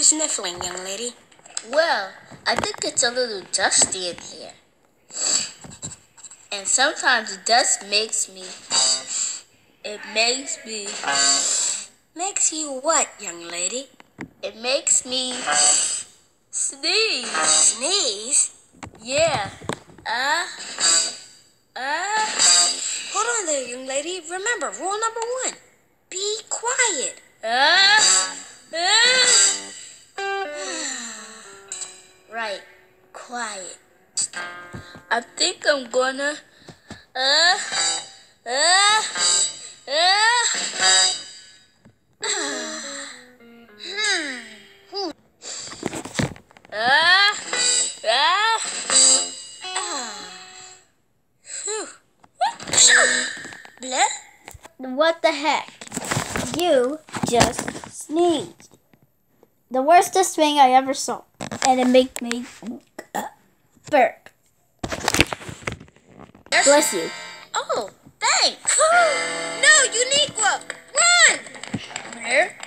sniffling, young lady? Well, I think it's a little dusty in here. And sometimes dust makes me... Makes you what, young lady? It makes me... sneeze. Sneeze? Yeah. Hold on there, young lady. Remember, rule number 1. Be quiet. Right. Quiet. I think I'm gonna... Bleh? What the heck? You just sneezed. The worstest thing I ever saw. And it made me burp. Bless you. Oh, thanks. No, Uniqua! Run! Where?